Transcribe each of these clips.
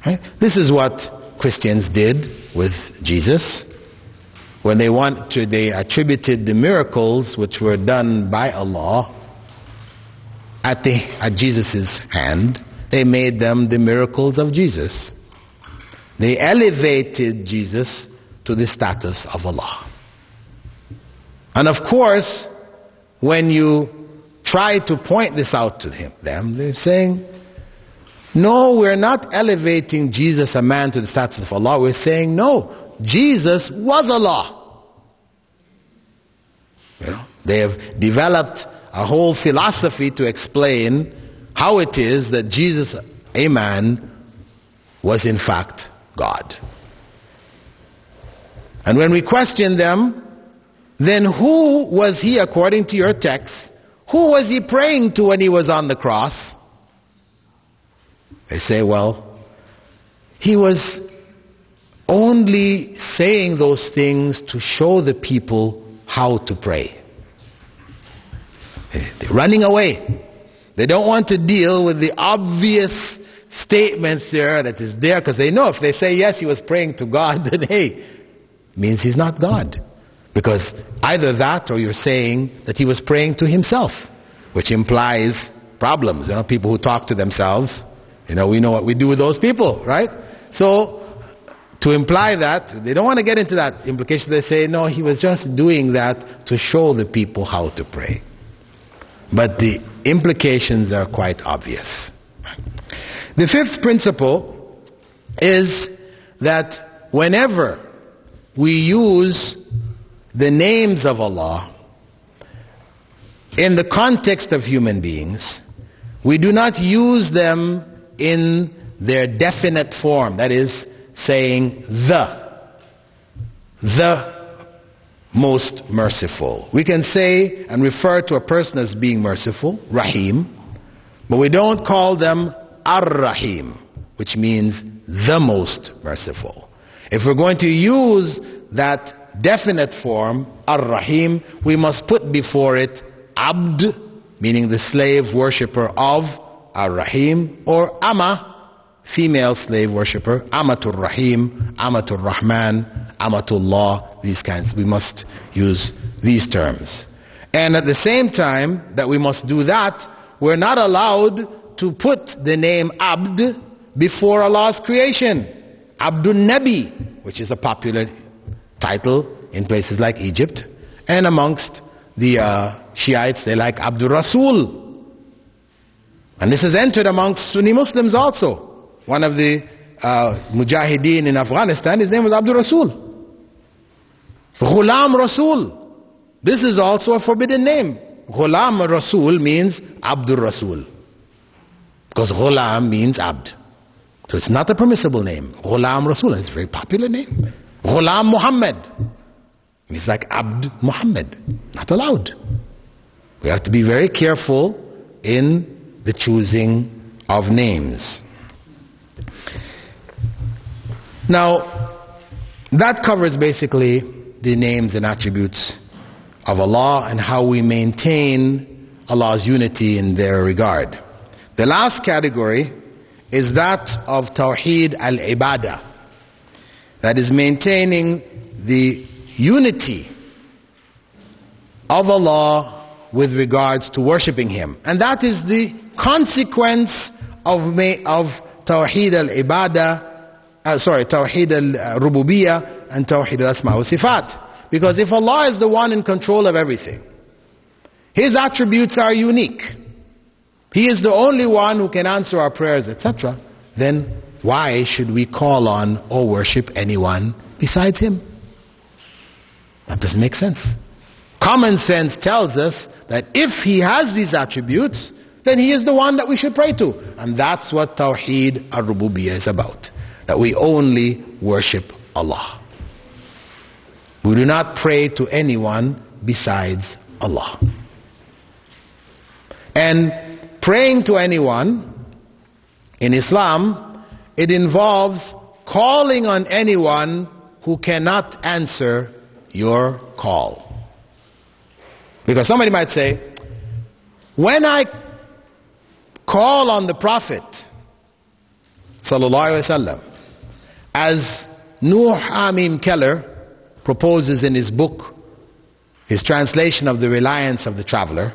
Right? This is what Christians did with Jesus. When they attributed the miracles which were done by Allah at Jesus' hand, they made them the miracles of Jesus. They elevated Jesus to the status of Allah. And of course, when you try to point this out to them, they're saying, no, we're not elevating Jesus, a man, to the status of Allah. We're saying, no, Jesus was Allah. They have developed a whole philosophy to explain how it is that Jesus, a man, was in fact God. And when we question them, then who was he, according to your text, who was he praying to when he was on the cross? They say, well, he was only saying those things to show the people how to pray. They're running away. They don't want to deal with the obvious statements there that is there, because they know if they say yes, he was praying to God, then hey, it means he's not God. Because either that or you're saying that he was praying to himself, which implies problems. People who talk to themselves, we know what we do with those people, right? So to imply that, they don't want to get into that implication. They say, no, he was just doing that to show the people how to pray. But the implications are quite obvious. The fifth principle is that whenever we use the names of Allah in the context of human beings, we do not use them in their definite form. That is, saying the most merciful. We can say and refer to a person as being merciful, Rahim, but we don't call them Ar-Rahim, which means the most merciful. If we're going to use that definite form, Ar-Rahim, we must put before it Abd, meaning the slave worshipper of Ar-Rahim, or Ama, female slave worshipper, Amatul Rahim, Amatul Rahman, Amatullah, these kinds. We must use these terms. And at the same time that we must do that, we're not allowed to put the name Abd before Allah's creation. Abdul Nabi, which is a popular title in places like Egypt, and amongst the Shiites, they like Abdul Rasul. And this has entered amongst Sunni Muslims also. One of the Mujahideen in Afghanistan, his name was Abdul Rasul. Ghulam Rasul. This is also a forbidden name. Ghulam Rasul means Abdul Rasul. Because Ghulam means Abd. So it's not a permissible name. Ghulam Rasul. It's a very popular name. Ghulam Muhammad. It's like Abd Muhammad. Not allowed. We have to be very careful in the choosing of names. Now, that covers basically the names and attributes of Allah and how we maintain Allah's unity in their regard. The last category is that of Tawheed al-Ibadah, that is maintaining the unity of Allah with regards to worshipping Him. And that is the consequence of Tawheed al-Ibadah, Tawheed al-Rububiyyah and Tawheed al-Asma wa Sifat. Because if Allah is the one in control of everything, His attributes are unique, He is the only one who can answer our prayers, etc., then why should we call on or worship anyone besides Him? That doesn't make sense. Common sense tells us that if He has these attributes, then He is the one that we should pray to. And that's what Tawheed al-Rububiyyah is about. That we only worship Allah. We do not pray to anyone besides Allah. And praying to anyone in Islam, it involves calling on anyone who cannot answer your call. Because somebody might say, when I call on the Prophet sallallahu alaihi wasallam, as Nuh Amim Keller proposes in his book, his translation of The Reliance of the Traveler.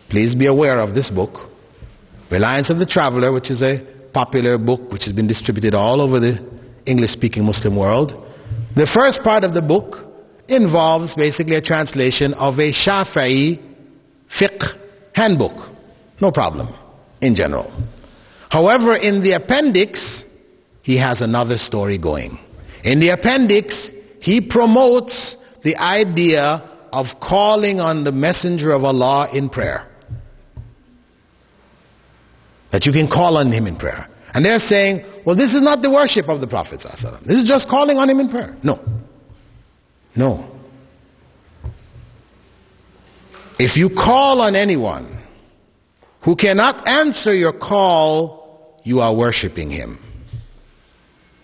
Please be aware of this book, Reliance of the Traveler, which is a popular book which has been distributed all over the English-speaking Muslim world. The first part of the book involves basically a translation of a Shafi'i fiqh handbook. No problem, in general. However, in the appendix, he has another story going. In the appendix, he promotes the idea of calling on the Messenger of Allah in prayer. That you can call on him in prayer. And they're saying, well, this is not the worship of the Prophet ﷺ. This is just calling on him in prayer. No. No. If you call on anyone who cannot answer your call, you are worshipping him.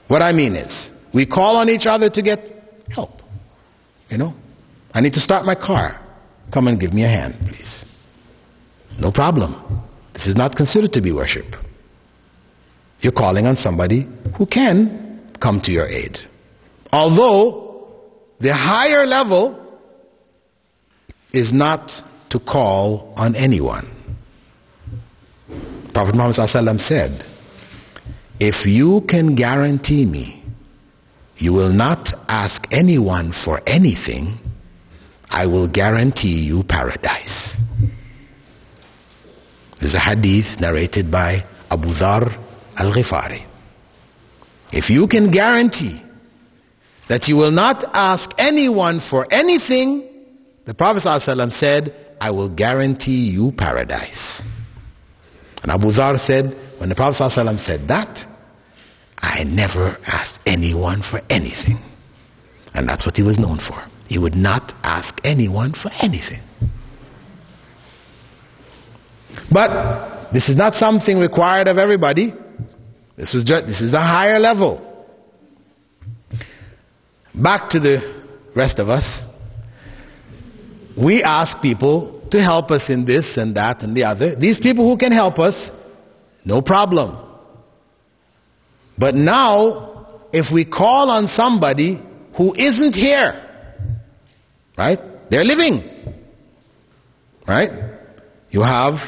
What I mean is, we call on each other to get help. You know, I need to start my car. Come and give me a hand, please. No problem. This is not considered to be worship. You're calling on somebody who can come to your aid. Although the higher level is not to call on anyone. Prophet Muhammad ﷺ said, if you can guarantee me you will not ask anyone for anything, I will guarantee you paradise. There's a hadith narrated by Abu Dhar al-Ghifari. If you can guarantee that you will not ask anyone for anything, the Prophet ﷺ said, I will guarantee you paradise. And Abu Dhar said, when the Prophet ﷺ said that, I never asked anyone for anything. And that's what he was known for. He would not ask anyone for anything. But this is not something required of everybody. This is the higher level. Back to the rest of us. We ask people to help us in this and that and the other. These people who can help us, no problem. But now, if we call on somebody who isn't here, right? They're living, right? You have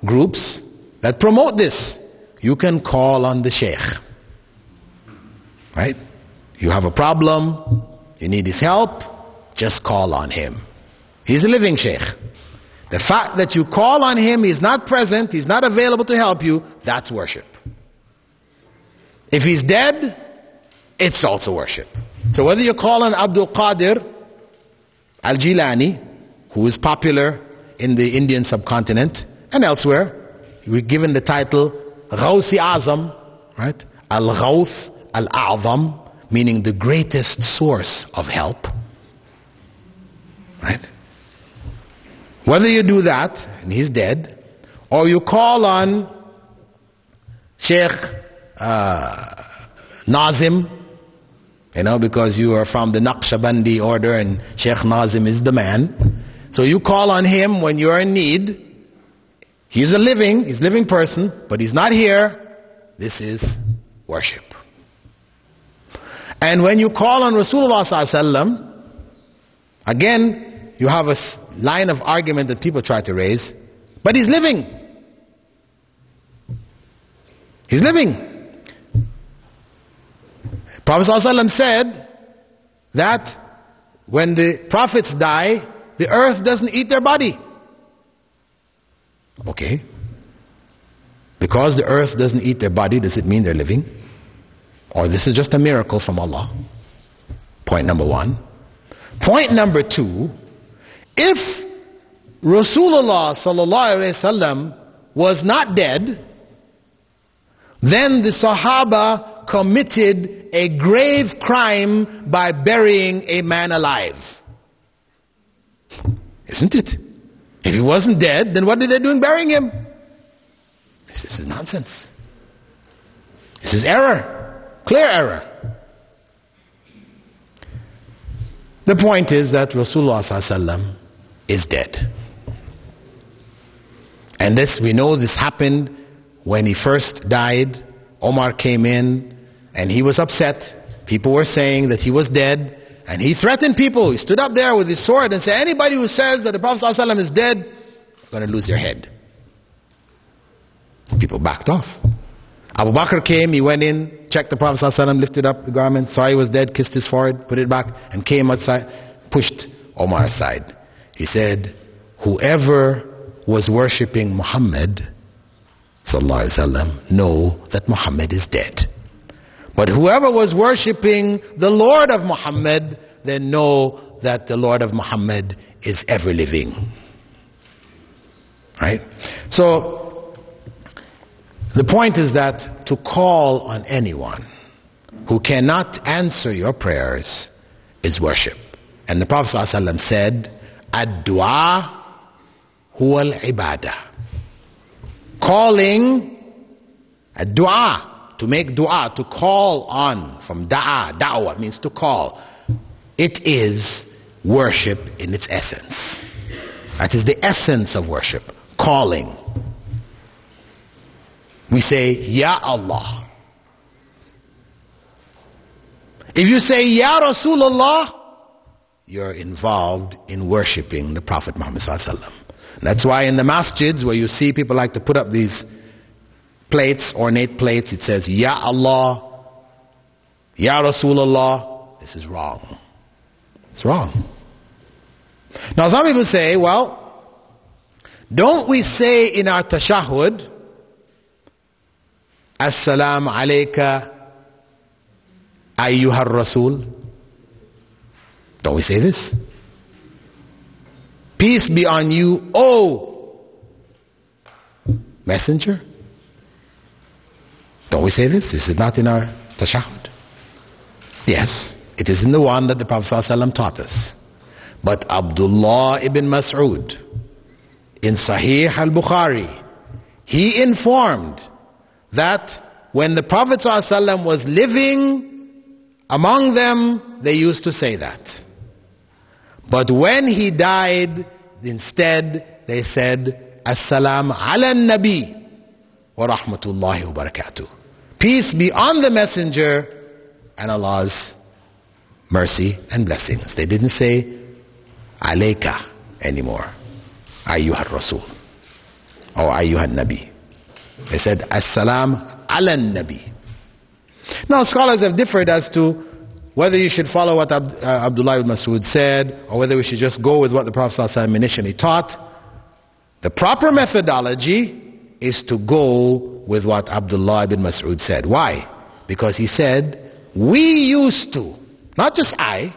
groups that promote this. You can call on the Shaikh, right? You have a problem, you need his help, just call on him. He's a living Shaikh. The fact that you call on him, he's not present, he's not available to help you, that's worship. If he's dead, it's also worship. So whether you call on Abdul Qadir al-Jilani, who is popular in the Indian subcontinent and elsewhere, we're given the title Ghawsi Azam, right? Al-Ghawth al-A'zam, meaning the greatest source of help, right? Whether you do that, and he's dead, or you call on Sheikh Nazim, you know, because you are from the Naqshbandi order and Sheikh Nazim is the man. So you call on him when you are in need. He's a living person, but he's not here. This is worship. And when you call on Rasulullah ﷺ, again, you have a line of argument that people try to raise, but he's living. He's living. Prophet ﷺ said that when the prophets die, the earth doesn't eat their body. Okay. Because the earth doesn't eat their body, does it mean they're living? Or this is just a miracle from Allah? Point number one. Point number two, if Rasulullah ﷺ was not dead, then the Sahaba committed a grave crime by burying a man alive. Isn't it? If he wasn't dead, then what did they do in burying him? This is nonsense. This is error. Clear error. The point is that Rasulullah ﷺ is dead. And this, we know this happened when he first died Omar came in and he was upset. People were saying that he was dead. And he threatened people. He stood up there with his sword and said, anybody who says that the Prophet ﷺ is dead, you're going to lose your head. People backed off. Abu Bakr came, he went in, checked the Prophet ﷺ, lifted up the garment, saw he was dead, kissed his forehead, put it back, and came outside, pushed Omar aside. He said, whoever was worshipping Muhammad ﷺ, know that Muhammad is dead. But whoever was worshipping the Lord of Muhammad, then know that the Lord of Muhammad is ever living. Right? So, the point is that to call on anyone who cannot answer your prayers is worship. And the Prophet ﷺ said, Ad-du'a huwa al-ibadah. Calling, ad-du'a. To make dua, to call on, from da'wah means to call. It is worship in its essence. That is the essence of worship, calling. We say, Ya Allah. If you say, Ya Rasulullah, you're involved in worshipping the Prophet Muhammad sallallahu alaihi wasallam. That's why in the masjids where you see people like to put up these plates, ornate plates, it says, Ya Allah, Ya Rasulullah. This is wrong. It's wrong. Now some people say, well, don't we say in our tashahhud, As-salamu alayka ayyuhar Rasul? Don't we say this? Peace be on you, O Messenger. Don't we say this? This is not in our tashahhud. Yes, it is in the one that the Prophet ﷺ taught us. But Abdullah ibn Mas'ud, in Sahih al-Bukhari, he informed that when the Prophet ﷺ was living among them, they used to say that. But when he died, instead they said, As-salam ala nabi wa rahmatullahi wa barakatuh. Peace be on the messenger and Allah's mercy and blessings. They didn't say alayka anymore, ayyuhar rasul or ayyuhar nabi. They said as-salam ala nabi. Now scholars have differed as to whether you should follow what Abdullah ibn Mas'ud said or whether we should just go with what the Prophet ﷺ initially taught. The proper methodology is to go with what Abdullah ibn Mas'ud said. Why? Because he said, we used to, not just I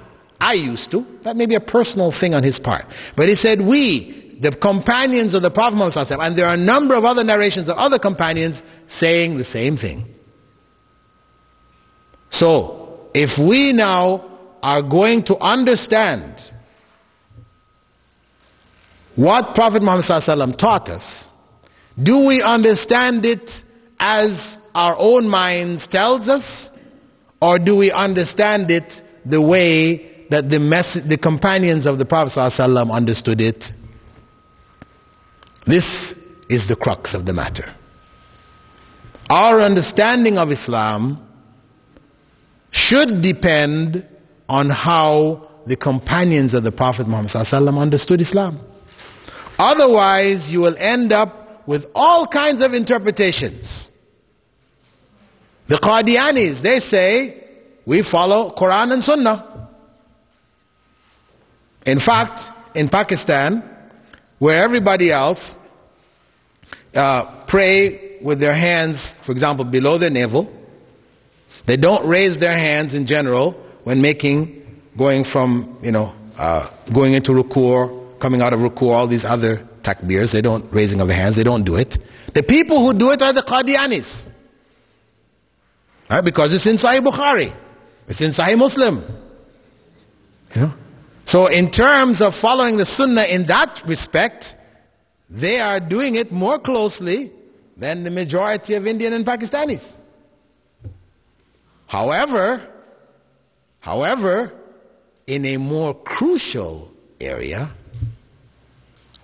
used to, that may be a personal thing on his part, but he said we, the companions of the Prophet Muhammad ﷺ, and there are a number of other narrations of other companions saying the same thing. So, if we now are going to understand what Prophet Muhammad ﷺ taught us, do we understand it as our own minds tells us, or do we understand it the way that the companions of the Prophet ﷺ understood it? This is the crux of the matter. Our understanding of Islam should depend on how the companions of the Prophet Muhammad ﷺ understood Islam. Otherwise, you will end up with all kinds of interpretations. The Qadianis, they say, we follow Quran and Sunnah. In fact, in Pakistan, where everybody else pray with their hands, for example, below their navel, they don't raise their hands in general when going from, going into ruku', coming out of ruku', all these other takbirs, they don't, raising of the hands, they don't do it. The people who do it are the Qadianis. Right? Because it's in Sahih Bukhari. It's in Sahih Muslim. So in terms of following the Sunnah in that respect, they are doing it more closely than the majority of Indian and Pakistanis. However, in a more crucial area,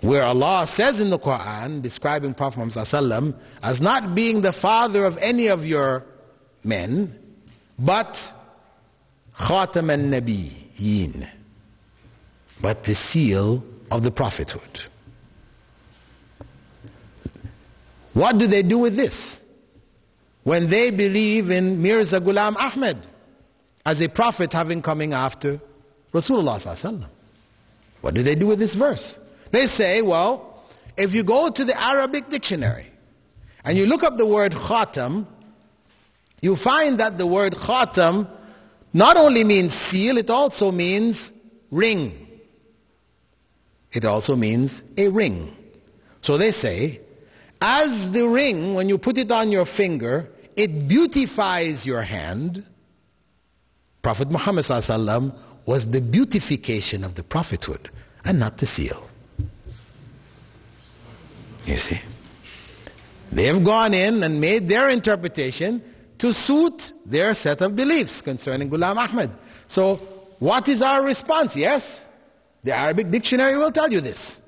where Allah says in the Quran, describing Prophet Muhammad ﷺ as not being the father of any of your men, but Khatam al-Nabiyyin, but the seal of the prophethood. What do they do with this? When they believe in Mirza Ghulam Ahmad as a prophet having coming after Rasulullah ﷺ. What do they do with this verse? They say, well, if you go to the Arabic dictionary and you look up the word khatam, you find that the word khatam not only means seal, it also means ring. It also means a ring. So they say, as the ring, when you put it on your finger, it beautifies your hand. Prophet Muhammad ﷺ was the beautification of the prophethood and not the seal. You see? They have gone in and made their interpretation to suit their set of beliefs concerning Ghulam Ahmad. So, what is our response? Yes, the Arabic dictionary will tell you this.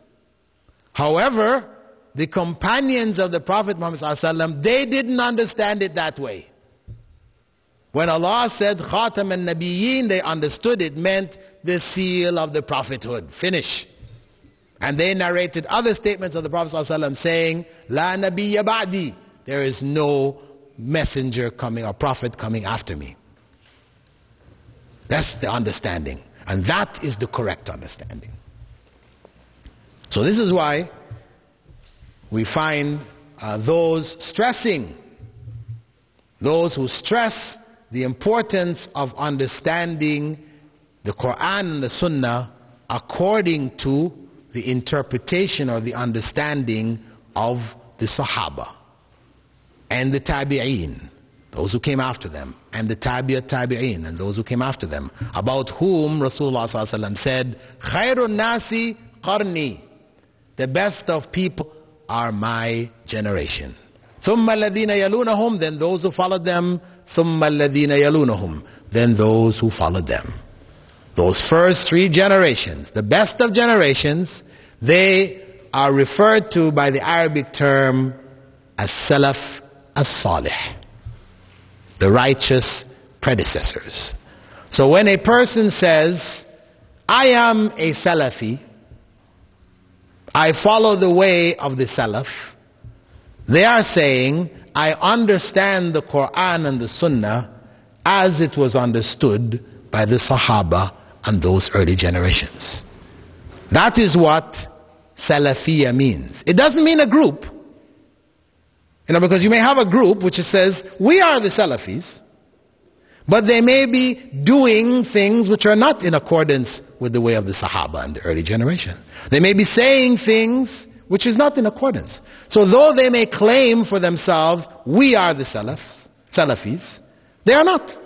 However, the companions of the Prophet Muhammad ﷺ, they didn't understand it that way. When Allah said Khatam al-Nabiyyin, they understood it meant the seal of the prophethood. Finish. And they narrated other statements of the Prophet ﷺ saying, La nabiyya ba'di, there is no messenger coming or prophet coming after me. That's the understanding. And that is the correct understanding. So this is why we find those who stress the importance of understanding the Quran and the Sunnah according to the interpretation or the understanding of the Sahaba and the Tabi'een, those who came after them, and the Tabi'een and those who came after them, about whom Rasulullah ﷺ said, Khairun Nasi Qarni, the best of people are my generation. ثُمَّ الَّذِينَ يَلُونَهُمْ, then those who followed them, ثُمَّ الَّذِينَ يَلُونَهُمْ, then those who followed them. Those first three generations, the best of generations, they are referred to by the Arabic term as Salaf as-Salih, the righteous predecessors. So when a person says, I am a Salafi, I follow the way of the Salaf, they are saying, I understand the Quran and the Sunnah as it was understood by the Sahaba and those early generations. That is what Salafiyya means. It doesn't mean a group. Because you may have a group which says, we are the Salafis, but they may be doing things which are not in accordance with the way of the Sahaba and the early generation. They may be saying things which is not in accordance. So though they may claim for themselves, we are the Salafis, they are not.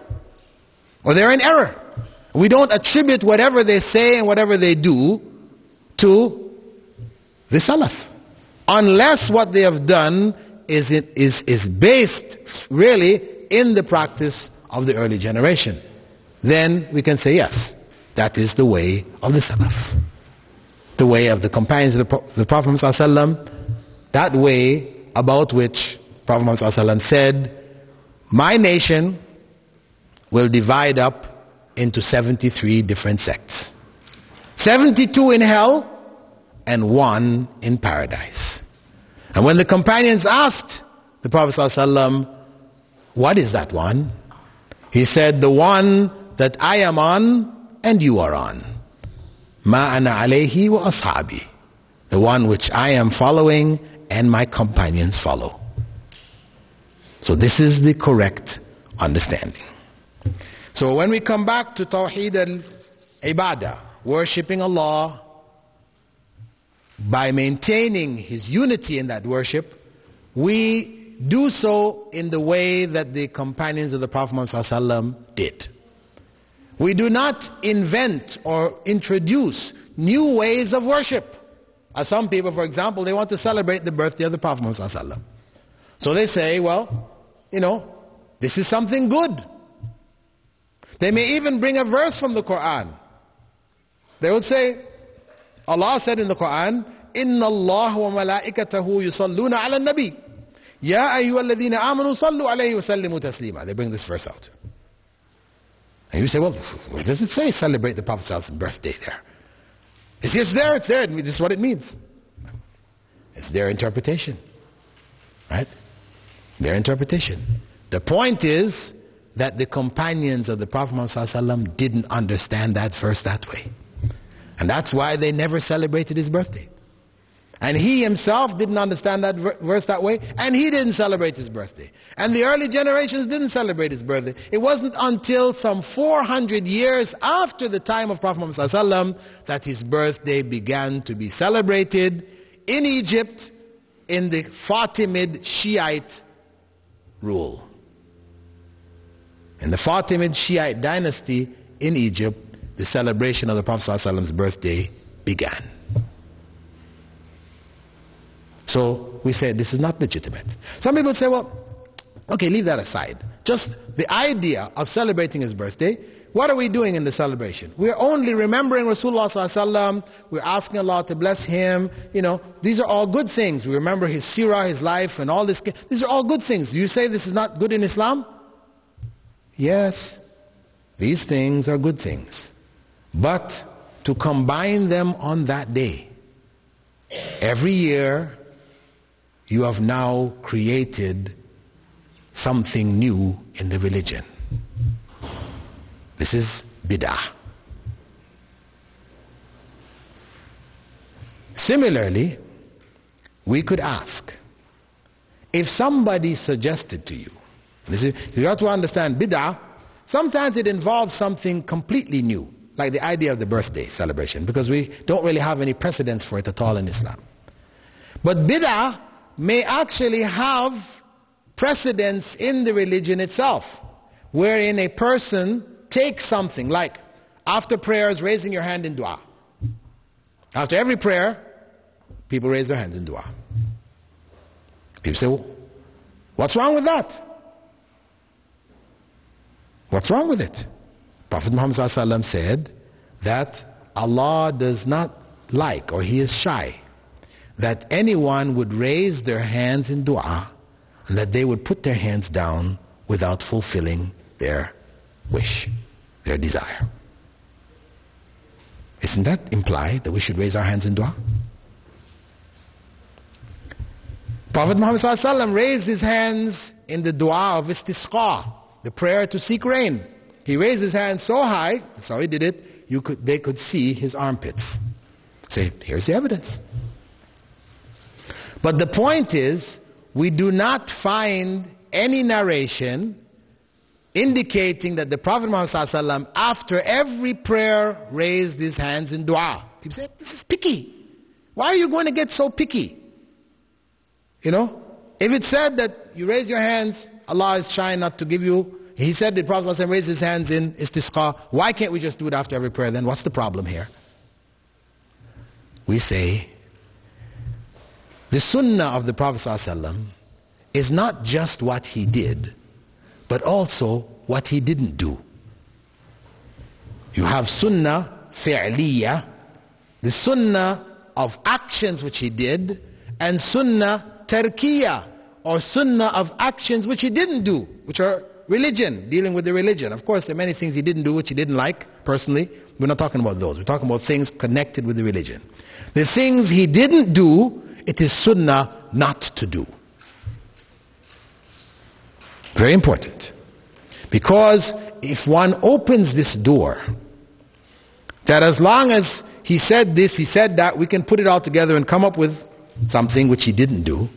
Or they're in error. We don't attribute whatever they say and whatever they do to the Salaf. Unless what they have done is based really in the practice of the early generation. Then we can say, yes, that is the way of the Salaf. The way of the companions of the Prophet ﷺ, that way about which Prophet ﷺ said, my nation will divide up into 73 different sects. 72 in hell and 1 in paradise. And when the companions asked the Prophet ﷺ, what is that one? He said, the one that I am on and you are on. Ma ana alayhi wa ashabi. The one which I am following and my companions follow. So this is the correct understanding. So when we come back to Tawheed al-Ibadah, worshipping Allah by maintaining His unity in that worship, we do so in the way that the companions of the Prophet Muhammad ﷺ did. We do not invent or introduce new ways of worship. As some people, for example, they want to celebrate the birthday of the Prophet Muhammad ﷺ. So they say, well, this is something good. They may even bring a verse from the Quran. They would say, Allah said in the Quran, إن الله وملائكته يصلون على النبي يا أيها الذين آمنوا صلوا عليه وسلموا تسليما. They bring this verse out. And you say, well, where does it say celebrate the Prophet's birthday there? It's there, it's there. This is what it means. It's their interpretation. Right? Their interpretation. The point is that the companions of the Prophet Muhammad didn't understand that verse that way. And that's why they never celebrated his birthday. And he himself didn't understand that verse that way, and he didn't celebrate his birthday. And the early generations didn't celebrate his birthday. It wasn't until some 400 years after the time of Prophet Muhammad that his birthday began to be celebrated in Egypt in the Fatimid Shiite rule. In the Fatimid Shiite dynasty in Egypt, the celebration of the Prophet's birthday began. So we say this is not legitimate. Some people say, well, okay, leave that aside. Just the idea of celebrating his birthday, what are we doing in the celebration? We're only remembering Rasulullah sallallahu alaihi wasallam. We're asking Allah to bless him. You know, these are all good things. We remember his seerah, his life, and all this. These are all good things. Do you say this is not good in Islam? Yes, these things are good things. But to combine them on that day, every year, you have now created something new in the religion. This is bid'ah. Similarly, we could ask, if somebody suggested to you, you have to understand bid'ah, sometimes it involves something completely new, like the idea of the birthday celebration, because we don't really have any precedents for it at all in Islam. But bid'ah may actually have precedence in the religion itself, wherein a person takes something like, after prayers, raising your hand in dua. After every prayer, people raise their hands in dua. People say, well, what's wrong with that? What's wrong with it? Prophet Muhammad ﷺ said that Allah does not like, or he is shy, that anyone would raise their hands in dua and that they would put their hands down without fulfilling their wish, their desire. Isn't that imply that we should raise our hands in dua? Prophet Muhammad ﷺ raised his hands in the dua of istisqa, the prayer to seek rain. He raised his hands so high, that's how he did it, they could see his armpits. Say, here's the evidence. But the point is, we do not find any narration indicating that the Prophet Muhammad ﷺ, after every prayer, raised his hands in dua. People say, this is picky. Why are you going to get so picky? You know, if it said that you raise your hands, Allah is shy not to give you. He said the Prophet ﷺ raised his hands in istisqa. Why can't we just do it after every prayer then? What's the problem here? We say, the sunnah of the Prophet ﷺ is not just what he did, but also what he didn't do. You have sunnah fi'liya, the sunnah of actions which he did, and sunnah tarkiya, or sunnah of actions which he didn't do, which are religion, dealing with the religion. Of course, there are many things he didn't do which he didn't like personally. We're not talking about those. We're talking about things connected with the religion. The things he didn't do, it is sunnah not to do. Very important. Because if one opens this door, that as long as he said this, he said that, we can put it all together and come up with something which he didn't do,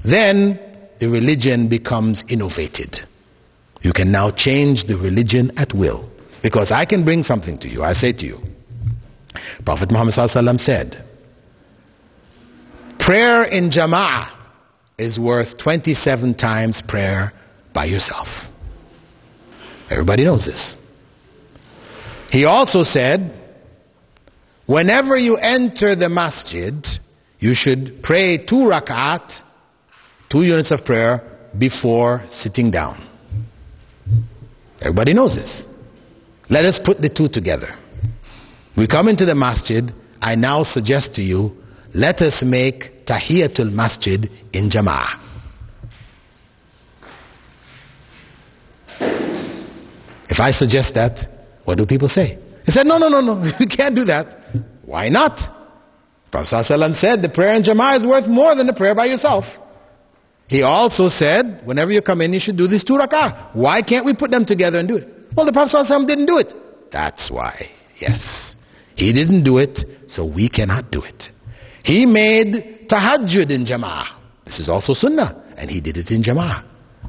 then the religion becomes innovated. You can now change the religion at will. Because I can bring something to you. I say to you, Prophet Muhammad ﷺ said, prayer in jama'ah is worth 27 times prayer by yourself. Everybody knows this. He also said, whenever you enter the masjid, you should pray 2 rak'at, 2 units of prayer, before sitting down. Everybody knows this. Let us put the two together. We come into the masjid, I now suggest to you let us make Tahiyatul Masjid in Jama'ah. If I suggest that, what do people say? He said, no, you can't do that. Why not? Prophet ﷺ said the prayer in Jama'ah is worth more than the prayer by yourself. He also said, whenever you come in, you should do these 2 rak'ah. Why can't we put them together and do it? Well, the Prophet ﷺ didn't do it. That's why, yes. He didn't do it, so we cannot do it. He made tahajjud in Jama'ah. This is also sunnah, and he did it in Jama'ah.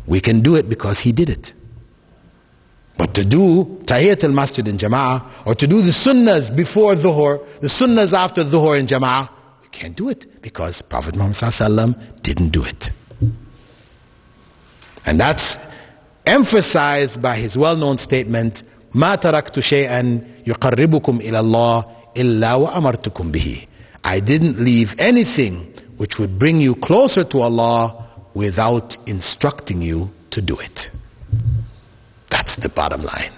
We can do it because he did it. But to do Tahiyatul Masjid in Jama'ah, or to do the sunnahs before Dhuhr, the sunnahs after Dhuhr in Jama'ah, we can't do it because Prophet Muhammad ﷺ didn't do it. And that's emphasized by his well-known statement, مَا تَرَكْتُ شَيْئًا يُقَرِّبُكُمْ إِلَى اللَّهِ إِلَّا وَأَمَرْتُكُمْ بِهِ. I didn't leave anything which would bring you closer to Allah without instructing you to do it. That's the bottom line.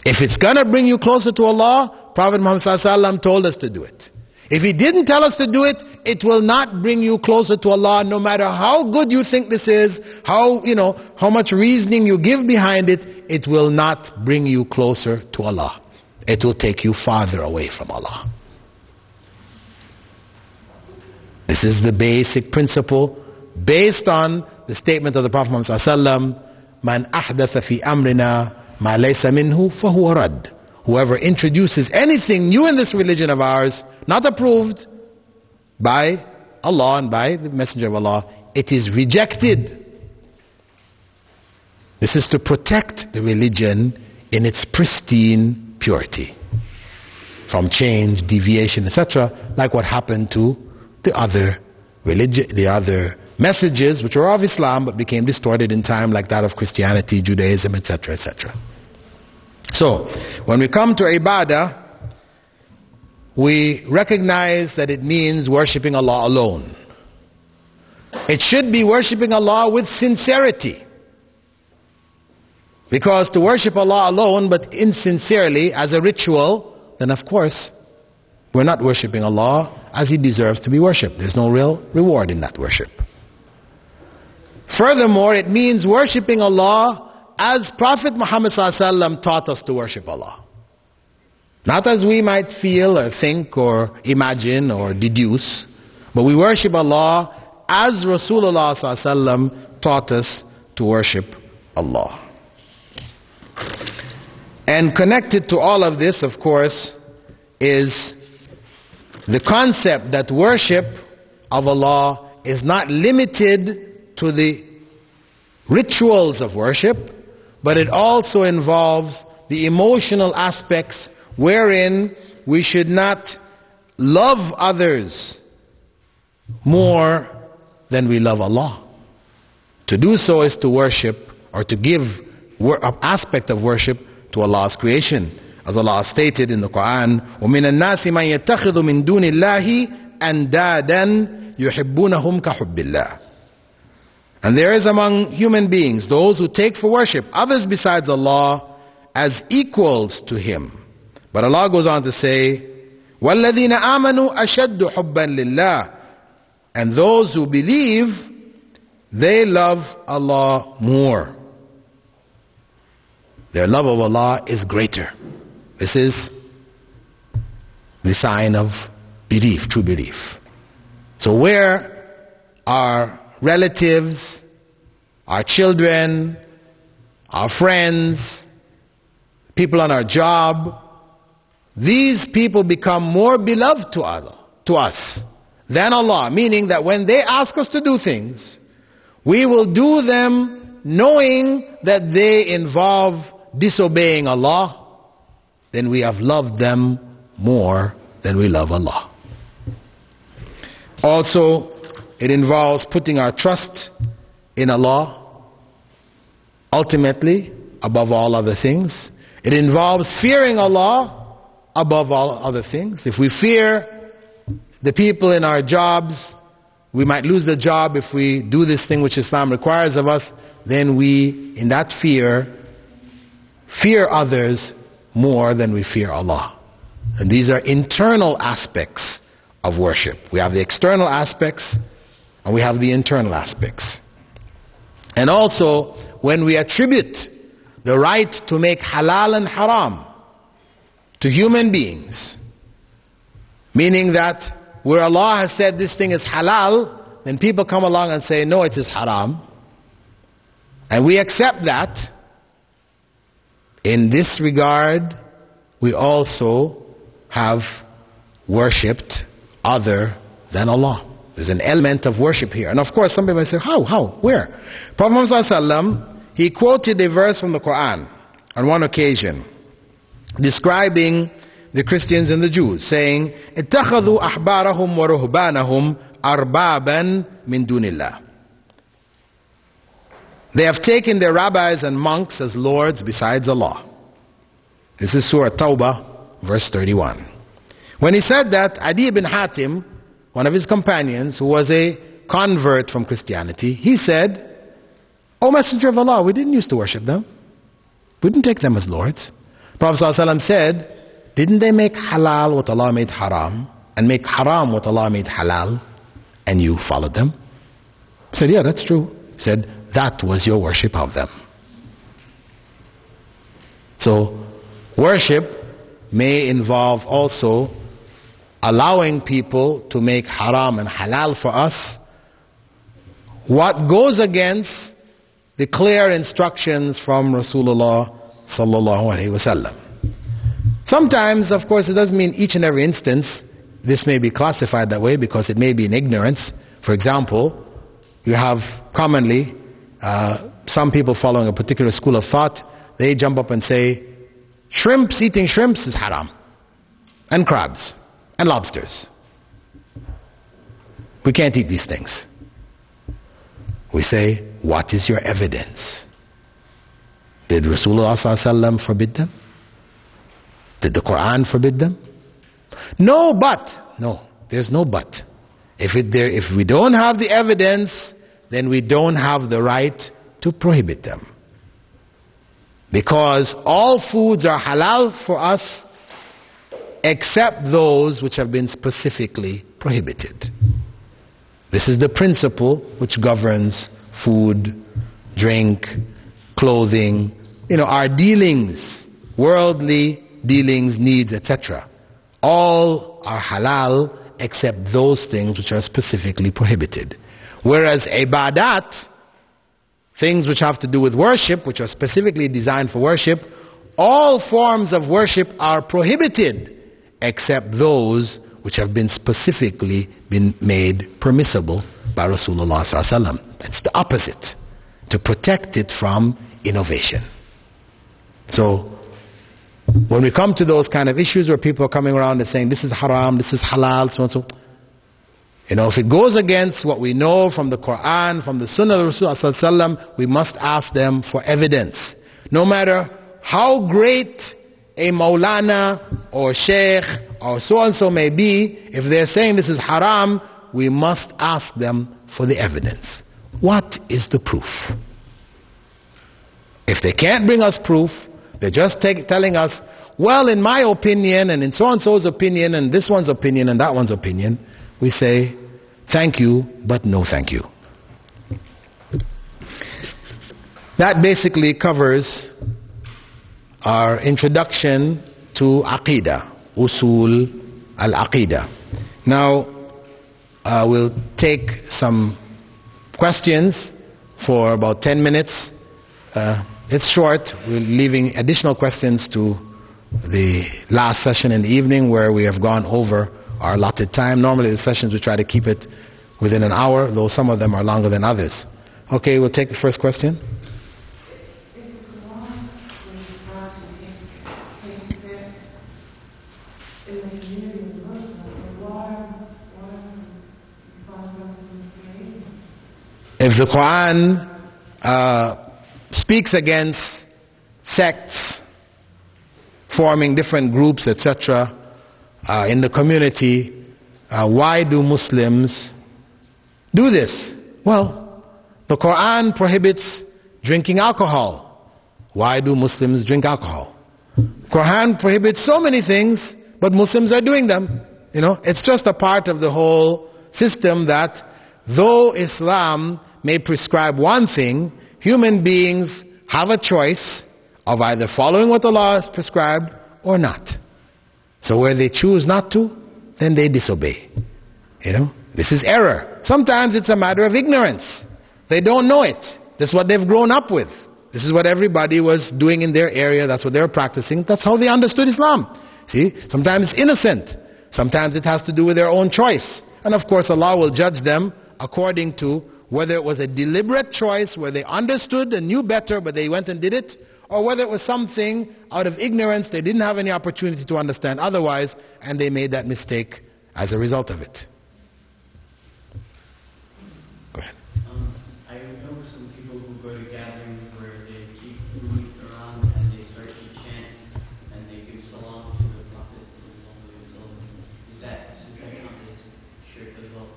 If it's going to bring you closer to Allah, Prophet Muhammad ﷺ told us to do it. If he didn't tell us to do it, it will not bring you closer to Allah, no matter how good you think this is, how much reasoning you give behind it, it will not bring you closer to Allah. It will take you farther away from Allah. This is the basic principle based on the statement of the Prophet Muhammad ﷺ, Man ahdatha fi amrina ma laysa minhu fahuwa rad. Whoever introduces anything new in this religion of ours, not approved by Allah and by the Messenger of Allah, it is rejected. This is to protect the religion in its pristine purity from change, deviation, etc., like what happened to the other religion, the other messages which were of Islam but became distorted in time, like that of Christianity, Judaism, etc., etc. So, when we come to ibadah, we recognize that it means worshipping Allah alone. It should be worshipping Allah with sincerity. Because to worship Allah alone but insincerely as a ritual, then of course we're not worshipping Allah as He deserves to be worshipped. There's no real reward in that worship. Furthermore, it means worshipping Allah as Prophet Muhammad ﷺ taught us to worship Allah. Not as we might feel or think or imagine or deduce, but we worship Allah as Rasulullah ﷺ taught us to worship Allah. And connected to all of this, of course, is the concept that worship of Allah is not limited to the rituals of worship, but it also involves the emotional aspects wherein we should not love others more than we love Allah. To do so is to worship or to give an aspect of worship to Allah's creation. As Allah stated in the Quran, وَمِنَ النَّاسِ مَنْ يَتَّخِذُ مِن دُونِ اللَّهِ أَنْدَادًا يُحِبُّونَهُمْ كَحُبِّ اللَّهِ. And there is among human beings those who take for worship others besides Allah as equals to Him. But Allah goes on to say, وَالَّذِينَ آمَنُوا أَشَدُّ حُبًّا لِلَّهِ. And those who believe, they love Allah more. Their love of Allah is greater. This is the sign of belief, true belief. So where our relatives, our children, our friends, people on our job, these people become more beloved to us than Allah, meaning that when they ask us to do things, we will do them knowing that they involve disobeying Allah, then we have loved them more than we love Allah. Also, it involves putting our trust in Allah ultimately above all other things. It involves fearing Allah above all other things. If we fear the people in our jobs, we might lose the job if we do this thing which Islam requires of us, then we, in that fear others more than we fear Allah. And these are internal aspects of worship. We have the external aspects and we have the internal aspects. And also, when we attribute the right to make halal and haram to human beings, meaning that where Allah has said this thing is halal, then people come along and say, no, it is haram. And we accept that. In this regard, we also have worshipped other than Allah. There's an element of worship here. And of course, some people may say, how, where? Prophet Muhammad ﷺ, he quoted a verse from the Quran on one occasion, describing the Christians and the Jews, saying, اتخذوا أحبارهم ورهبانهم أربابا من دون الله. They have taken their rabbis and monks as lords besides Allah. This is Surah Tawbah, verse 31. When he said that, Adi ibn Hatim, one of his companions, who was a convert from Christianity, he said, O Messenger of Allah, we didn't used to worship them. We didn't take them as lords. Prophet ﷺ said, didn't they make halal what Allah made haram, and make haram what Allah made halal, and you followed them? He said, yeah, that's true. He said, that was your worship of them. So, worship may involve also allowing people to make haram and halal for us what goes against the clear instructions from Rasulullah sallallahu alaihi wasallam. Sometimes, of course, it doesn't mean each and every instance this may be classified that way, because it may be in ignorance. For example, you have commonly some people following a particular school of thought, they jump up and say, eating shrimps is haram, and crabs, and lobsters. We can't eat these things. We say, what is your evidence? Did Rasulullah ﷺ forbid them? Did the Quran forbid them? No, there's no but. If we don't have the evidence, then we don't have the right to prohibit them. Because all foods are halal for us except those which have been specifically prohibited. This is the principle which governs food, drink, clothing, our dealings, worldly dealings, needs, etc. All are halal except those things which are specifically prohibited. Whereas ibadat, things which have to do with worship, which are specifically designed for worship, all forms of worship are prohibited except those which have been specifically made permissible by Rasulullah ﷺ. That's the opposite, to protect it from innovation. So, when we come to those kind of issues where people are coming around and saying, this is haram, this is halal, so and so, if it goes against what we know from the Quran, from the Sunnah of Rasulullah ﷺ, we must ask them for evidence. No matter how great a Maulana or Shaikh or so and so may be, if they're saying this is haram, we must ask them for the evidence. What is the proof? If they can't bring us proof, they're just telling us, well, in my opinion, and in so and so's opinion, and this one's opinion, and that one's opinion, we say, thank you, but no thank you. That basically covers our introduction to Aqidah, Usul al-Aqidah. Now, we'll take some questions for about 10 minutes. It's short. We're leaving additional questions to the last session in the evening, where we have gone over our allotted time. Normally the sessions we try to keep it within an hour, though some of them are longer than others. Okay, we'll take the first question. If the Quran speaks against sects forming different groups, etc., in the community, why do Muslims do this? Well, the Quran prohibits drinking alcohol. Why do Muslims drink alcohol? Quran prohibits so many things, but Muslims are doing them. It's just a part of the whole system that though Islam may prescribe one thing, human beings have a choice of either following what the law has prescribed or not. So where they choose not to, then they disobey. This is error. Sometimes it's a matter of ignorance. They don't know it. That's what they've grown up with. This is what everybody was doing in their area. That's what they were practicing. That's how they understood Islam. See, sometimes it's innocent. Sometimes it has to do with their own choice. And of course Allah will judge them according to whether it was a deliberate choice where they understood and knew better but they went and did it, or whether it was something out of ignorance they didn't have any opportunity to understand otherwise and they made that mistake as a result of it. Go ahead. I know some people who go to gatherings where they keep moving around and they start to chant and they give salam to the Prophet. Is that count as shirk as well?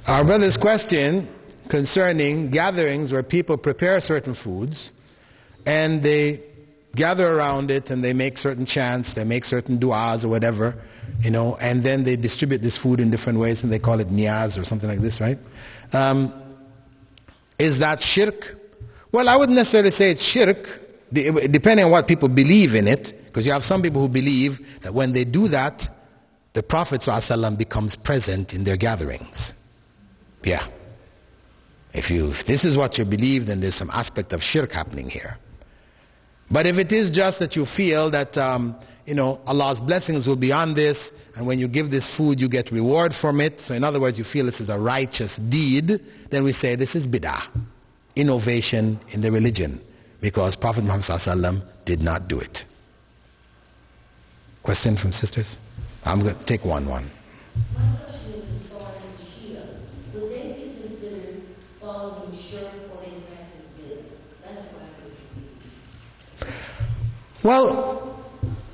Our brother's question concerning gatherings where people prepare certain foods and they gather around it and they make certain chants, they make certain du'as or whatever, and then they distribute this food in different ways and they call it niyaz or something like this, right? Is that shirk? Well, I wouldn't necessarily say it's shirk, depending on what people believe in it, because you have some people who believe that when they do that, the Prophet ﷺ becomes present in their gatherings. Yeah. If this is what you believe, then there's some aspect of shirk happening here. But if it is just that you feel that, Allah's blessings will be on this, and when you give this food, you get reward from it. So in other words, you feel this is a righteous deed, then we say this is bid'ah, innovation in the religion, because Prophet Muhammad ﷺ did not do it. Question from sisters? I'm going to take one. My question is as far as the Shia, would they be considered following shirk or they practice bid'ah? That's what I would confused. Well,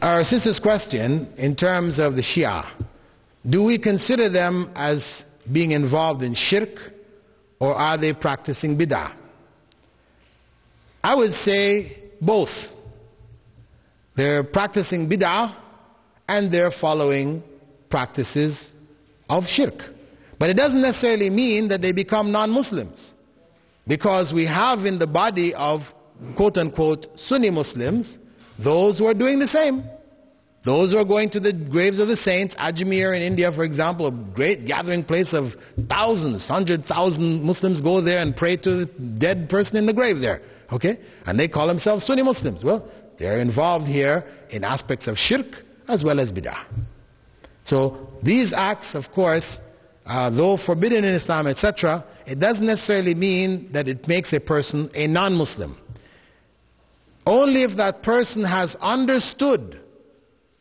our sister's question in terms of the Shia, do we consider them as being involved in shirk or are they practicing bid'ah? I would say both. They're practicing bid'ah and they're following practices of shirk. But it doesn't necessarily mean that they become non-Muslims, because we have in the body of quote-unquote Sunni Muslims those who are doing the same. Those who are going to the graves of the saints. Ajmer in India, for example, a great gathering place of thousands, 100,000 Muslims go there and pray to the dead person in the grave there. Okay? And they call themselves Sunni Muslims. Well, they're involved here in aspects of shirk as well as bid'ah. So these acts, of course, though forbidden in Islam, etc., it doesn't necessarily mean that it makes a person a non-Muslim. Only if that person has understood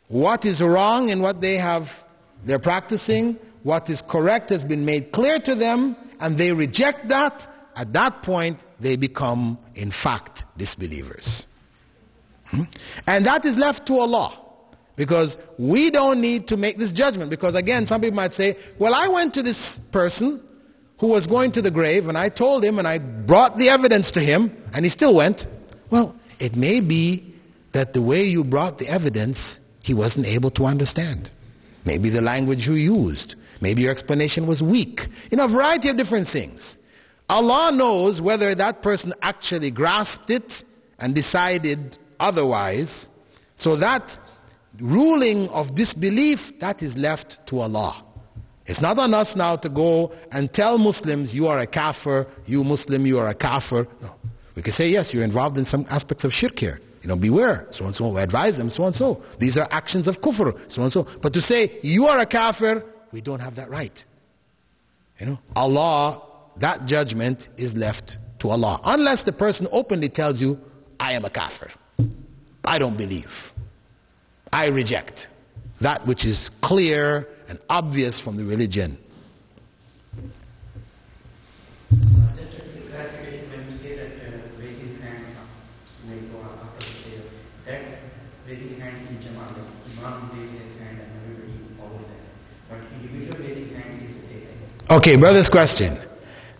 what is wrong in what they're practicing, what is correct has been made clear to them, and they reject that, at that point they become, in fact, disbelievers. And that is left to Allah. Because we don't need to make this judgment. Because again, some people might say, well, I went to this person who was going to the grave and I told him and I brought the evidence to him and he still went. Well, it may be that the way you brought the evidence, he wasn't able to understand. Maybe the language you used. Maybe your explanation was weak. A variety of different things. Allah knows whether that person actually grasped it and decided otherwise. So that ruling of disbelief, that is left to Allah. It's not on us now to go and tell Muslims, you are a kafir, you Muslim, you are a kafir. No. We can say, yes, you're involved in some aspects of shirk here. Beware, so and so, we advise them, so and so. These are actions of kufr, so and so. But to say, you are a kafir, we don't have that right. Allah, that judgment is left to Allah. Unless the person openly tells you, I am a kafir. I don't believe. I reject that which is clear and obvious from the religion. Just a clarification, when we say that raising hands may go after the prayer, that's raising hands in Jama'at. Imam raises his hand and everybody follows that. But individual raising hand is taken. Okay, brother's question.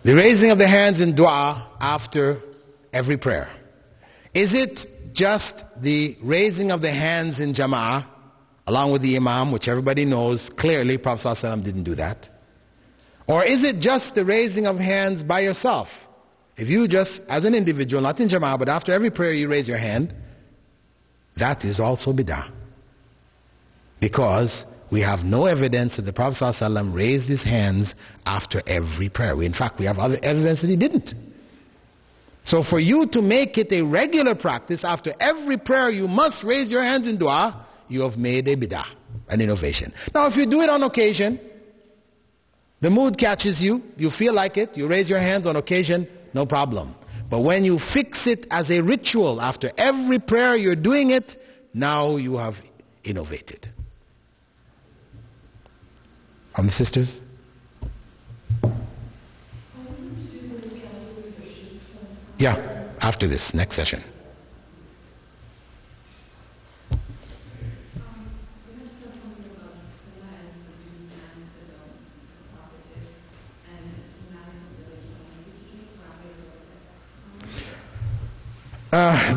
The raising of the hands in dua after every prayer. Is it just the raising of the hands in jama'ah, along with the Imam, which everybody knows clearly Prophet ﷺ didn't do that? Or is it just the raising of hands by yourself? If you just, as an individual, not in Jama'ah, but after every prayer you raise your hand, that is also bid'ah. Because we have no evidence that the Prophet ﷺ raised his hands after every prayer. In fact, we have other evidence that he didn't. So for you to make it a regular practice, after every prayer you must raise your hands in dua, you have made a bid'ah, an innovation. Now if you do it on occasion, the mood catches you, you feel like it, you raise your hands on occasion, no problem. But when you fix it as a ritual, after every prayer you're doing it, now you have innovated. From the sisters? Yeah, after this, next session.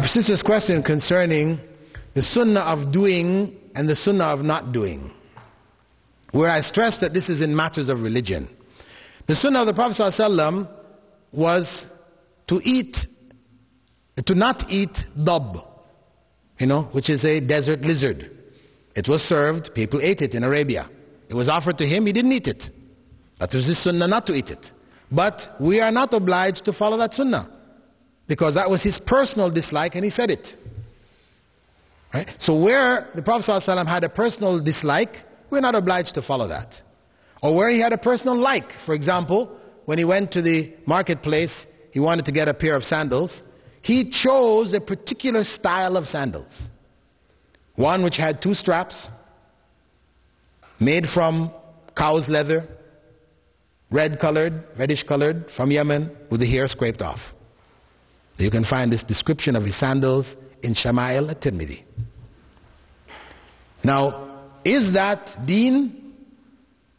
Sister's question concerning the sunnah of doing and the sunnah of not doing, where I stress that this is in matters of religion. The sunnah of the Prophet ﷺ was to not eat dab, which is a desert lizard. It was served, people ate it in Arabia. It was offered to him, he didn't eat it. That was his sunnah not to eat it. But we are not obliged to follow that sunnah, because that was his personal dislike and he said it. Right? So where the Prophet ﷺ had a personal dislike, we're not obliged to follow that. Or where he had a personal like, for example, when he went to the marketplace, he wanted to get a pair of sandals. He chose a particular style of sandals. One which had 2 straps, made from cow's leather, reddish colored, from Yemen, with the hair scraped off. You can find this description of his sandals in Shama'il at-Tirmidhi. Now, is that deen?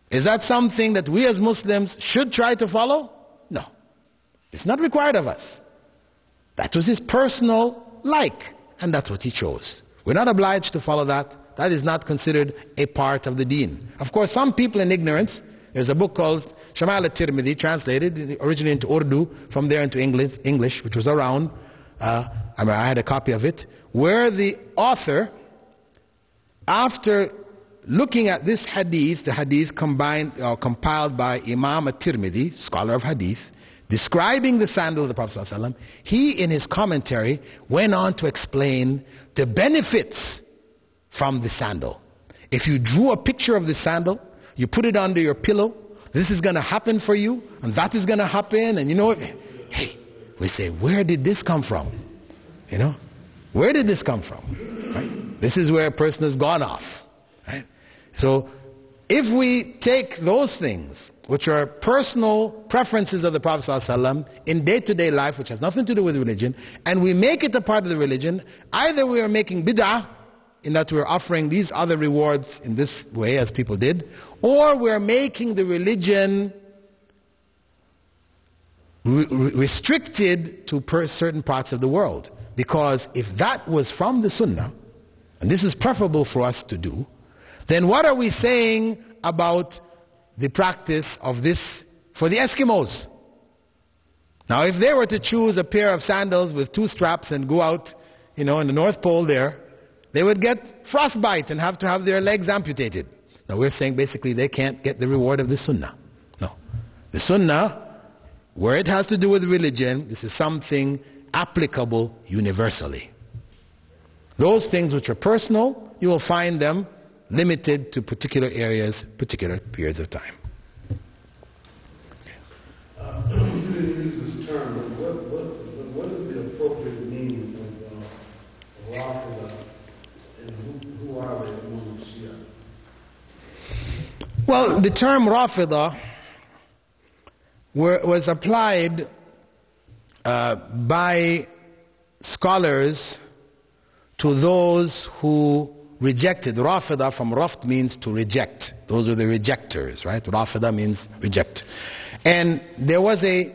Is that something that we as Muslims should try to follow? No. It's not required of us. That was his personal like, and that's what he chose. We're not obliged to follow that. That is not considered a part of the deen. Of course, some people in ignorance, there's a book called Shama'il at-Tirmidhi, translated originally into Urdu, from there into English, which was around. I had a copy of it, where the author, after looking at this hadith, the hadith compiled by Imam at-Tirmidhi, scholar of hadith, describing the sandal of the Prophet ﷺ, he in his commentary went on to explain the benefits from the sandal. If you drew a picture of the sandal, you put it under your pillow, this is going to happen for you, and that is going to happen, and hey, we say, where did this come from? Where did this come from? Right? This is where a person has gone off. Right? So, if we take those things, which are personal preferences of the Prophet ﷺ in day-to-day life, which has nothing to do with religion, and we make it a part of the religion, either we are making bid'ah, in that we're offering these other rewards in this way, as people did, or we're making the religion restricted to certain parts of the world. Because if that was from the Sunnah, and this is preferable for us to do, then what are we saying about the practice of this for the Eskimos? Now, if they were to choose a pair of sandals with 2 straps and go out, in the North Pole there, they would get frostbite and have to have their legs amputated. Now, we're saying basically they can't get the reward of the Sunnah. No. The Sunnah, where it has to do with religion, this is something applicable universally. Those things which are personal, you will find them limited to particular areas, particular periods of time. You didn't use this term, but what is the appropriate meaning of Rafida, and who are they among Shia? Well, the term Rafida was applied by scholars to those who rejected. Rafida from Raft means to reject. Those were the rejectors, right? Rafida means reject. And there was a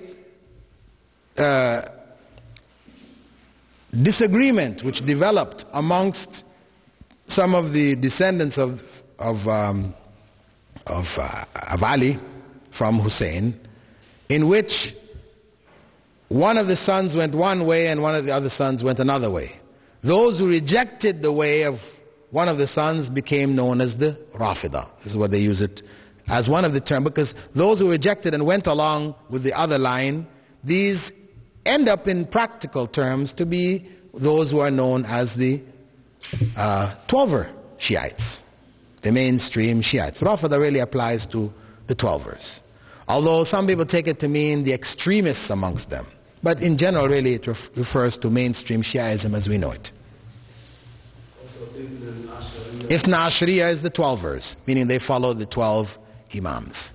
disagreement which developed amongst some of the descendants of Ali from Hussein, in which one of the sons went one way and one of the other sons went another way. Those who rejected the way of one of the sons became known as the Rafida. This is what they use it as one of the terms, because those who rejected and went along with the other line, these end up in practical terms to be those who are known as the Twelver Shiites, the mainstream Shiites. Rafida really applies to the Twelvers, although some people take it to mean the extremists amongst them. But in general, really, it refers to mainstream Shiaism as we know it. Ithna Ashriya is the Twelvers, meaning they follow the 12 Imams.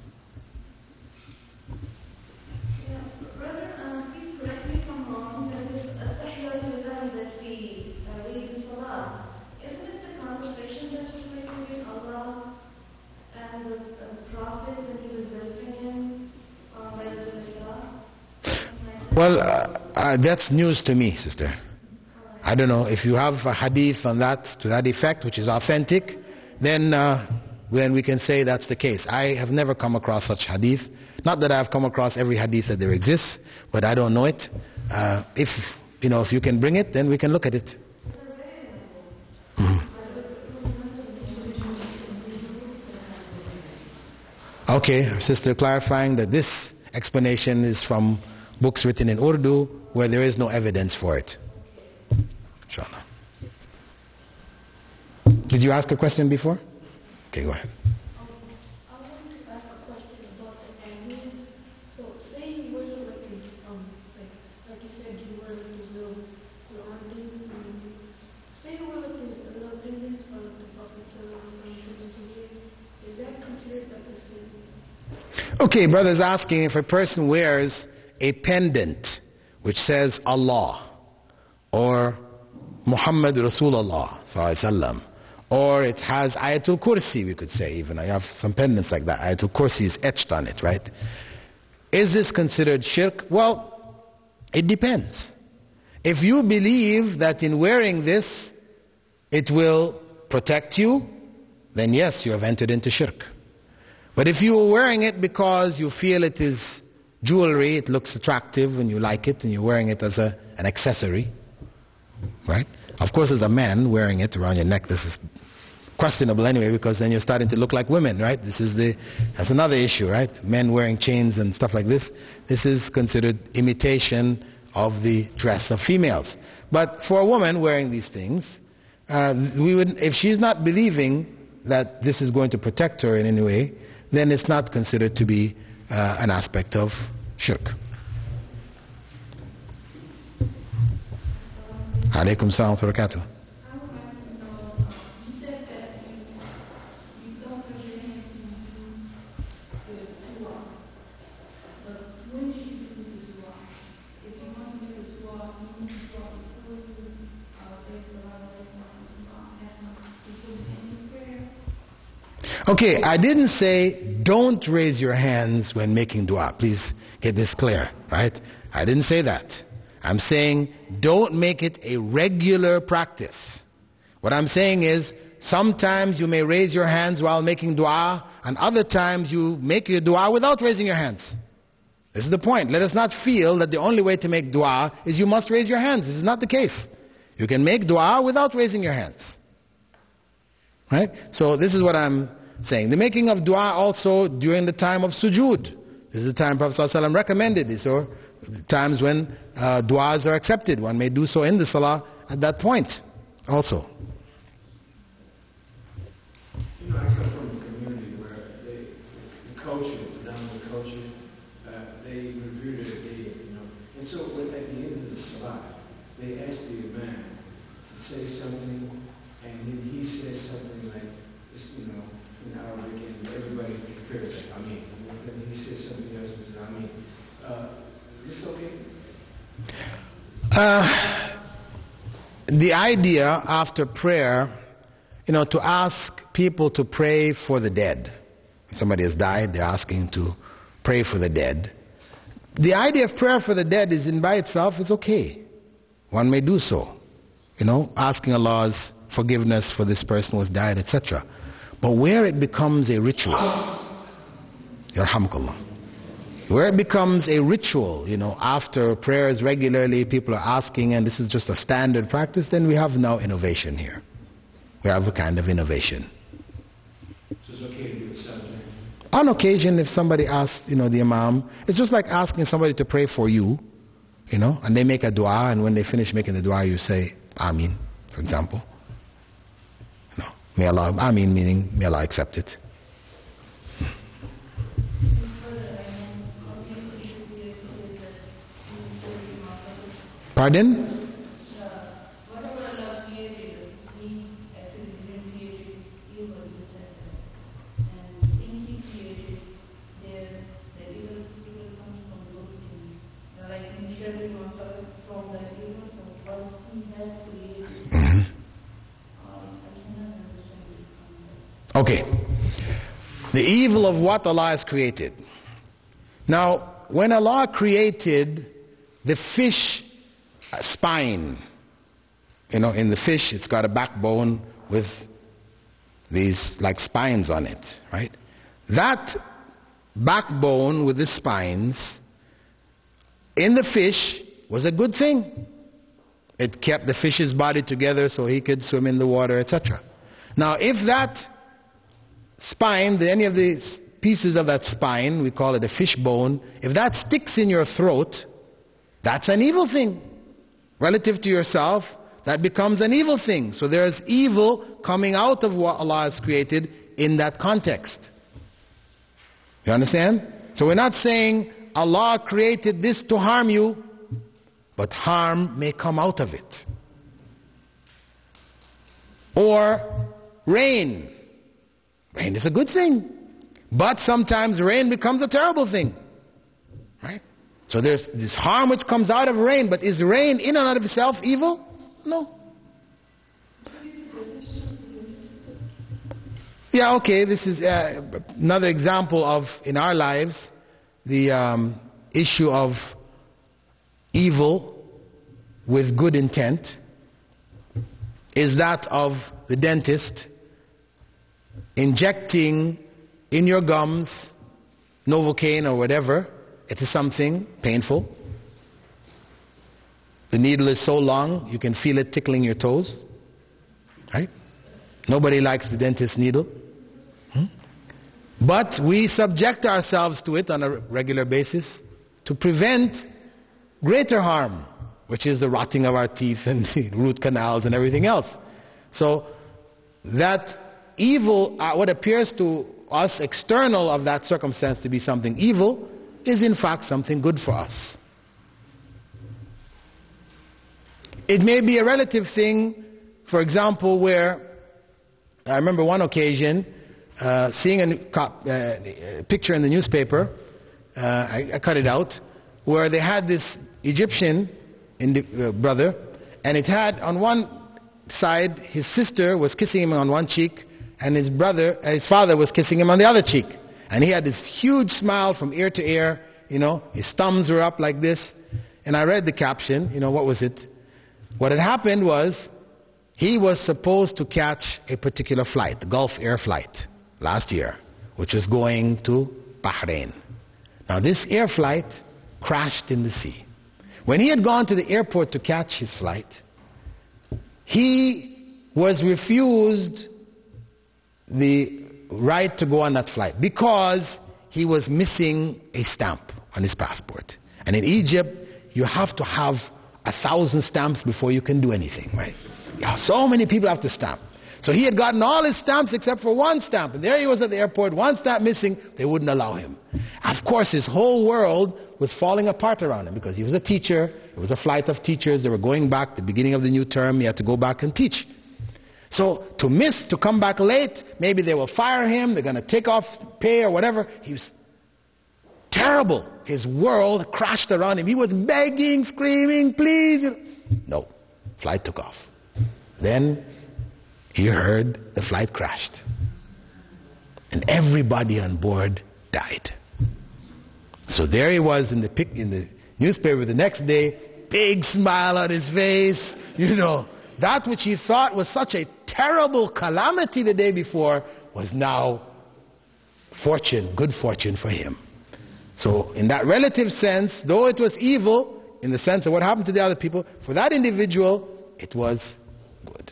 Yeah, brother, please correct me if I'm wrong, that this At-Tahiyyatu that we read in Salah, isn't it the conversation that took place between Allah and the Prophet when he was visiting him by the Salah? Well, that's news to me, sister. I don't know if you have a hadith on that, to that effect, which is authentic, then we can say that's the case. I have never come across such hadith. Not that I have come across every hadith that there exists, but I don't know it. If you can bring it, then we can look at it. Okay, our sister clarifying that this explanation is from books written in Urdu where there is no evidence for it. Inshallah. Did you ask a question before? Okay, go ahead. I wanted to ask a question about the anger. So, say you were like you said, you were like these little Quran things, and say you were like these little pendants or like the Prophet is that considered like a sin? Okay, brother's asking if a person wears a pendant which says Allah or Muhammad Rasulullah sallallahu alaihi wasallam, or it has Ayatul Kursi, we could say even. I have some pendants like that. Ayatul Kursi is etched on it, right? Is this considered shirk? Well, it depends. If you believe that in wearing this it will protect you, then yes, you have entered into shirk. But if you are wearing it because you feel it is jewelry, it looks attractive and you like it and you're wearing it as an accessory, right? Of course, as a man wearing it around your neck, this is questionable anyway, because then you're starting to look like women, right? That's another issue, right? Men wearing chains and stuff like this. This is considered imitation of the dress of females. But for a woman wearing these things, if she's not believing that this is going to protect her in any way, then it's not considered to be an aspect of shirk. Alaikum salam wa barakatuh. I would like to know, you said that you don't put your hands in the dua. But when should you do the dua? If you want to do the dua, you need to dua before you face the prayer. Okay, I didn't say don't raise your hands when making dua. Please get this clear, right? I didn't say that. I'm saying don't make it a regular practice. What I'm saying is sometimes you may raise your hands while making dua, and other times you make your dua without raising your hands. This is the point. Let us not feel that the only way to make dua is you must raise your hands. This is not the case. You can make dua without raising your hands. Right? So this is what I'm saying. The making of dua also during the time of sujood. This is the time Prophet ﷺ recommended this, or times when du'as are accepted. One may do so in the salah at that point also. You know, I come from a community where the culture, the predominant culture, they revere their dead, And so at the end of the salah, they ask the imam to say something, and then he says something like, in Arabic, and everybody compares it. And then he says something else, is this okay? The idea after prayer, to ask people to pray for the dead. Somebody has died, they're asking to pray for the dead. The idea of prayer for the dead is by itself is okay. One may do so. Asking Allah's forgiveness for this person who has died, etc. But where it becomes a ritual, yarhamukallah, where it becomes a ritual, after prayers regularly, people are asking, and this is just a standard practice, then we have now innovation here. We have a kind of innovation. So it's okay to do it Saturday? On occasion, if somebody asks, the imam, it's just like asking somebody to pray for you, and they make a dua, and when they finish making the dua, you say, Ameen, for example. May Allah, Ameen meaning, may Allah accept it. Pardon? Okay. The evil of what Allah has created. Now, when Allah created the fish spine, in the fish it's got a backbone with these like spines on it, right? That backbone with the spines in the fish was a good thing. It kept the fish's body together so he could swim in the water, etc. Now, if that spine, any of the pieces of that spine, we call it a fish bone, if that sticks in your throat, that's an evil thing. Relative to yourself, that becomes an evil thing. So there's evil coming out of what Allah has created in that context. You understand? So we're not saying Allah created this to harm you, but harm may come out of it. Or rain. Rain is a good thing. But sometimes rain becomes a terrible thing. Right? So there's this harm which comes out of rain, but is rain in and of itself evil? No. Yeah, okay, this is another example of, in our lives, the issue of evil with good intent is that of the dentist injecting in your gums Novocaine or whatever. It is something painful. The needle is so long you can feel it tickling your toes, right? Nobody likes the dentist needle. But we subject ourselves to it on a regular basis to prevent greater harm, which is the rotting of our teeth and the root canals and everything else. So that evil, what appears to us external of that circumstance to be something evil, is in fact something good for us. It may be a relative thing, for example, where I remember one occasion seeing a picture in the newspaper, I cut it out, where they had this Egyptian brother, and it had on one side his sister was kissing him on one cheek, and his father was kissing him on the other cheek. And he had this huge smile from ear to ear, his thumbs were up like this. And I read the caption, what was it? What had happened was, he was supposed to catch a particular flight, the Gulf Air flight, last year, which was going to Bahrain. Now this air flight crashed in the sea. When he had gone to the airport to catch his flight, he was refused the right to go on that flight because he was missing a stamp on his passport. And in Egypt, you have to have 1,000 stamps before you can do anything, right? Yeah, so many people have to stamp. So he had gotten all his stamps except for one stamp. And there he was at the airport, one stamp missing, they wouldn't allow him. Of course, his whole world was falling apart around him because he was a teacher. It was a flight of teachers. They were going back, the beginning of the new term, he had to go back and teach. So to come back late, maybe they will fire him, they're going to take off pay or whatever. He was terrible. His world crashed around him. He was begging, screaming, please. No, flight took off. Then he heard the flight crashed. And everybody on board died. So there he was in the newspaper the next day, big smile on his face, That which he thought was such a terrible calamity the day before was now fortune, good fortune for him. So in that relative sense, though it was evil, in the sense of what happened to the other people, for that individual, it was good.